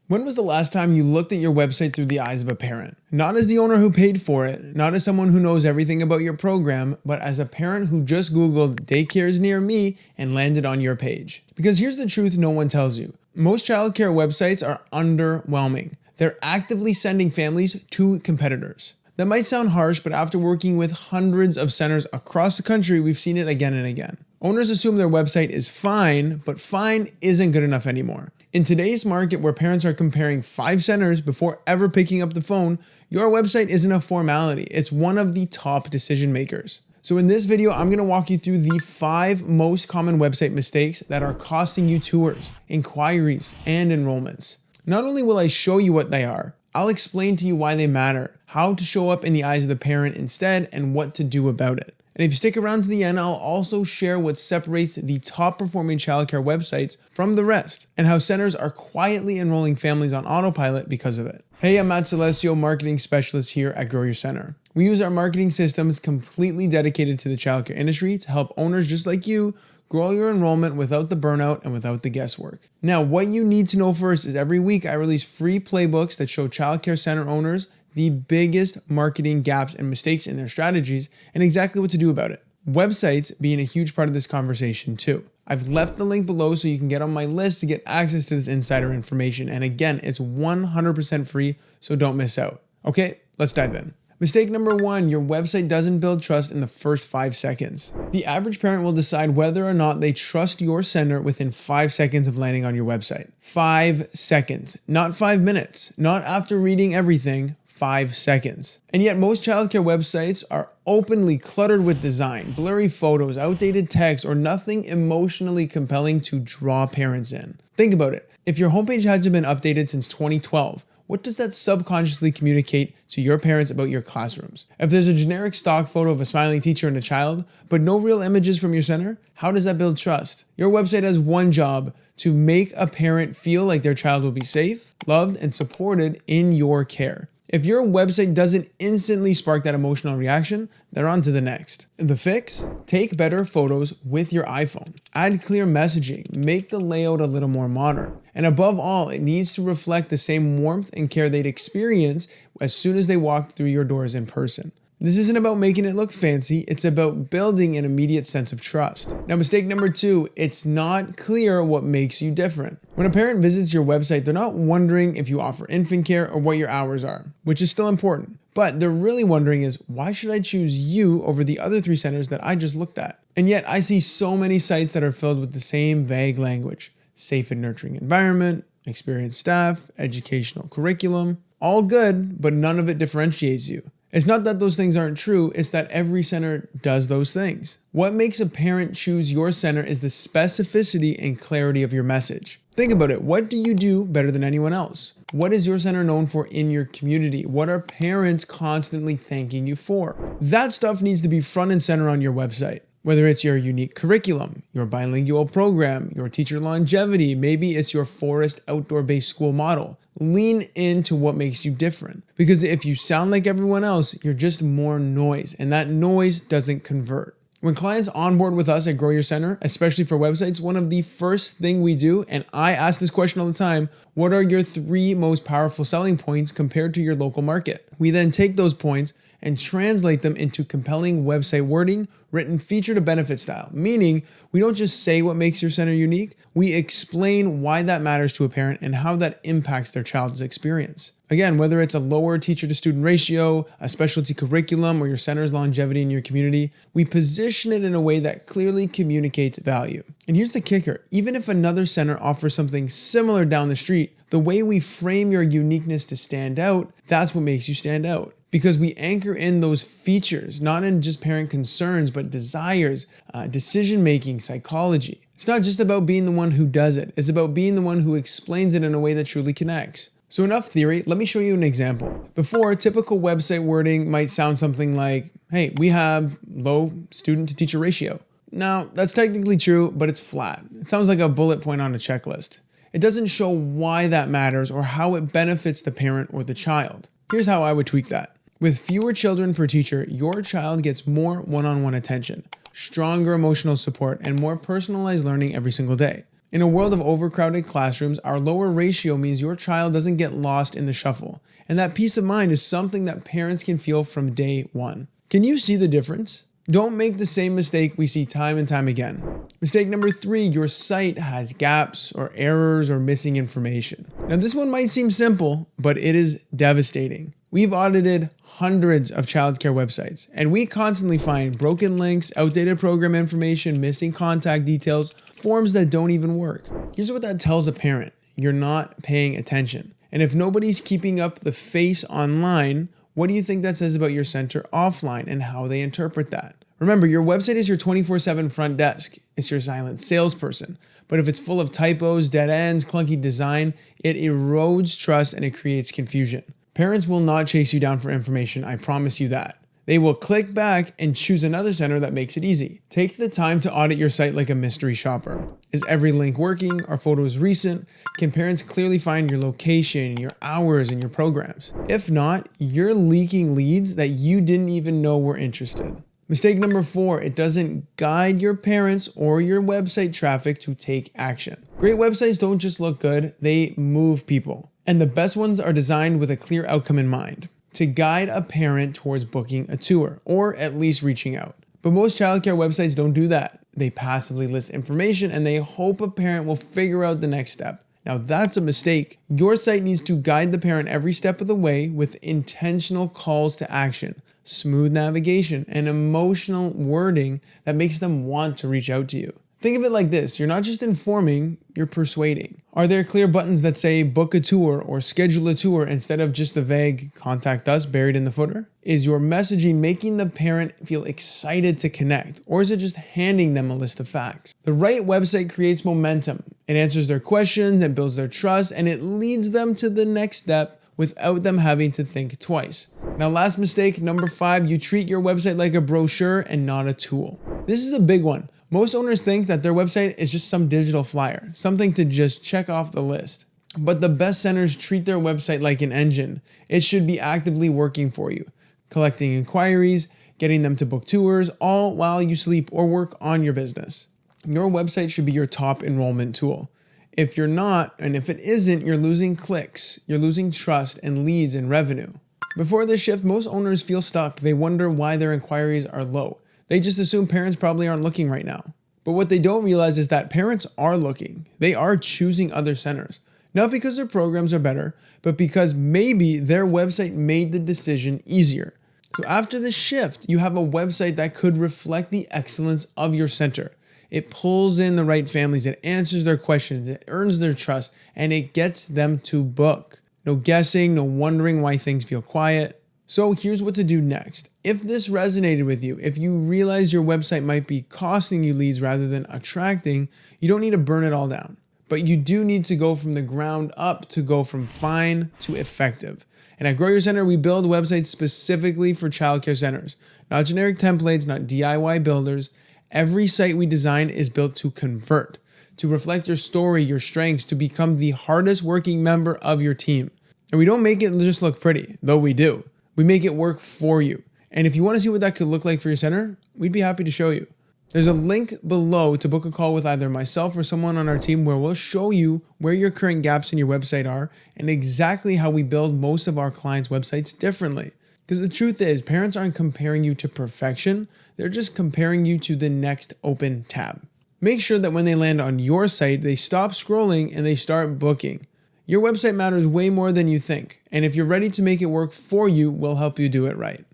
When was the last time you looked at your website through the eyes of a parent? Not as the owner who paid for it, not as someone who knows everything about your program, but as a parent who just Googled daycares near me and landed on your page. Because here's the truth no one tells you. Most childcare websites are underwhelming. They're actively sending families to competitors. That might sound harsh, but after working with hundreds of centers across the country, we've seen it again and again. Owners assume their website is fine, but fine isn't good enough anymore. In today's market where parents are comparing 5 centers before ever picking up the phone, your website isn't a formality, it's one of the top decision makers. So in this video, I'm going to walk you through the 5 most common website mistakes that are costing you tours, inquiries, and enrollments. Not only will I show you what they are, I'll explain to you why they matter, how to show up in the eyes of the parent instead, and what to do about it. And if you stick around to the end, I'll also share what separates the top performing childcare websites from the rest, and how centers are quietly enrolling families on autopilot because of it. Hey, I'm Matt Celestio, marketing specialist here at Grow Your Center. We use our marketing systems completely dedicated to the childcare industry to help owners just like you grow your enrollment without the burnout and without the guesswork. Now, what you need to know first is every week I release free playbooks that show childcare center owners the biggest marketing gaps and mistakes in their strategies and exactly what to do about it. Websites being a huge part of this conversation too. I've left the link below so you can get on my list to get access to this insider information. And again, it's 100% free, so don't miss out. Okay, let's dive in. Mistake number 1, your website doesn't build trust in the first 5 seconds. The average parent will decide whether or not they trust your center within 5 seconds of landing on your website. 5 seconds, not 5 minutes, not after reading everything. 5 seconds. And yet most childcare websites are openly cluttered with design, blurry photos, outdated text, or nothing emotionally compelling to draw parents in. Think about it. If your homepage hasn't been updated since 2012, what does that subconsciously communicate to your parents about your classrooms? If there's a generic stock photo of a smiling teacher and a child, but no real images from your center, how does that build trust? Your website has one job: to make a parent feel like their child will be safe, loved, and supported in your care. If your website doesn't instantly spark that emotional reaction, they're on to the next. The fix? Take better photos with your iPhone. Add clear messaging. Make the layout a little more modern. And above all, it needs to reflect the same warmth and care they'd experience as soon as they walked through your doors in person. This isn't about making it look fancy, it's about building an immediate sense of trust. Now, mistake number 2, it's not clear what makes you different. When a parent visits your website, they're not wondering if you offer infant care or what your hours are, which is still important. But they're really wondering is, why should I choose you over the other 3 centers that I just looked at? And yet I see so many sites that are filled with the same vague language. Safe and nurturing environment, experienced staff, educational curriculum. All good, but none of it differentiates you. It's not that those things aren't true, it's that every center does those things. What makes a parent choose your center is the specificity and clarity of your message. Think about it. What do you do better than anyone else? What is your center known for in your community? What are parents constantly thanking you for? That stuff needs to be front and center on your website. Whether it's your unique curriculum, your bilingual program, your teacher longevity, maybe it's your forest outdoor-based school model. Lean into what makes you different. Because if you sound like everyone else, you're just more noise, and that noise doesn't convert. When clients onboard with us at Grow Your Center, especially for websites, one of the first thing we do, and I ask this question all the time, what are your 3 most powerful selling points compared to your local market? We then take those points and translate them into compelling website wording written feature to benefit style, meaning we don't just say what makes your center unique, we explain why that matters to a parent and how that impacts their child's experience. Again, whether it's a lower teacher to student ratio, a specialty curriculum, or your center's longevity in your community, we position it in a way that clearly communicates value. And here's the kicker, even if another center offers something similar down the street, the way we frame your uniqueness to stand out, that's what makes you stand out. Because we anchor in those features, not in just parent concerns, but desires, decision-making, psychology. It's not just about being the one who does it. It's about being the one who explains it in a way that truly connects. So enough theory, let me show you an example. Before, typical website wording might sound something like, hey, we have low student to teacher ratio. Now, that's technically true, but it's flat. It sounds like a bullet point on a checklist. It doesn't show why that matters or how it benefits the parent or the child. Here's how I would tweak that. With fewer children per teacher, your child gets more one-on-one attention, stronger emotional support, and more personalized learning every single day. In a world of overcrowded classrooms, our lower ratio means your child doesn't get lost in the shuffle. And that peace of mind is something that parents can feel from day one. Can you see the difference? Don't make the same mistake we see time and time again. Mistake number 3, your site has gaps or errors or missing information. Now this one might seem simple, but it is devastating. We've audited hundreds of childcare websites, and we constantly find broken links, outdated program information, missing contact details, forms that don't even work. Here's what that tells a parent. You're not paying attention. And if nobody's keeping up the face online, what do you think that says about your center offline and how they interpret that? Remember, your website is your 24/7 front desk. It's your silent salesperson. But if it's full of typos, dead ends, clunky design, it erodes trust and it creates confusion. Parents will not chase you down for information, I promise you that. They will click back and choose another center that makes it easy. Take the time to audit your site like a mystery shopper. Is every link working? Are photos recent? Can parents clearly find your location, your hours, and your programs? If not, you're leaking leads that you didn't even know were interested. Mistake number 4, it doesn't guide your parents or your website traffic to take action. Great websites don't just look good, they move people. And the best ones are designed with a clear outcome in mind, to guide a parent towards booking a tour, or at least reaching out. But most childcare websites don't do that. They passively list information and they hope a parent will figure out the next step. Now that's a mistake. Your site needs to guide the parent every step of the way with intentional calls to action, smooth navigation, and emotional wording that makes them want to reach out to you. Think of it like this, you're not just informing, you're persuading. Are there clear buttons that say book a tour or schedule a tour instead of just the vague contact us buried in the footer? Is your messaging making the parent feel excited to connect, or is it just handing them a list of facts? The right website creates momentum. It answers their questions, it builds their trust, and it leads them to the next step without them having to think twice. Now, last mistake, number 5, you treat your website like a brochure and not a tool. This is a big one. Most owners think that their website is just some digital flyer, something to just check off the list. But the best centers treat their website like an engine. It should be actively working for you, collecting inquiries, getting them to book tours, all while you sleep or work on your business. Your website should be your top enrollment tool. If you're not, and if it isn't, you're losing clicks, you're losing trust and leads and revenue. Before this shift, most owners feel stuck. They wonder why their inquiries are low. They just assume parents probably aren't looking right now. But what they don't realize is that parents are looking. They are choosing other centers. Not because their programs are better, but because maybe their website made the decision easier. So after this shift, you have a website that could reflect the excellence of your center. It pulls in the right families, it answers their questions, it earns their trust, and it gets them to book. No guessing, no wondering why things feel quiet. So here's what to do next. If this resonated with you, if you realize your website might be costing you leads rather than attracting, you don't need to burn it all down. But you do need to go from the ground up to go from fine to effective. And at Grow Your Center, we build websites specifically for childcare centers. Not generic templates, not DIY builders. Every site we design is built to convert, to reflect your story, your strengths, to become the hardest working member of your team. And we don't make it just look pretty, though we do. We make it work for you. And if you want to see what that could look like for your center, we'd be happy to show you. There's a link below to book a call with either myself or someone on our team where we'll show you where your current gaps in your website are and exactly how we build most of our clients' websites differently. Because the truth is, parents aren't comparing you to perfection, they're just comparing you to the next open tab. Make sure that when they land on your site, they stop scrolling and they start booking. Your website matters way more than you think, and if you're ready to make it work for you, we'll help you do it right.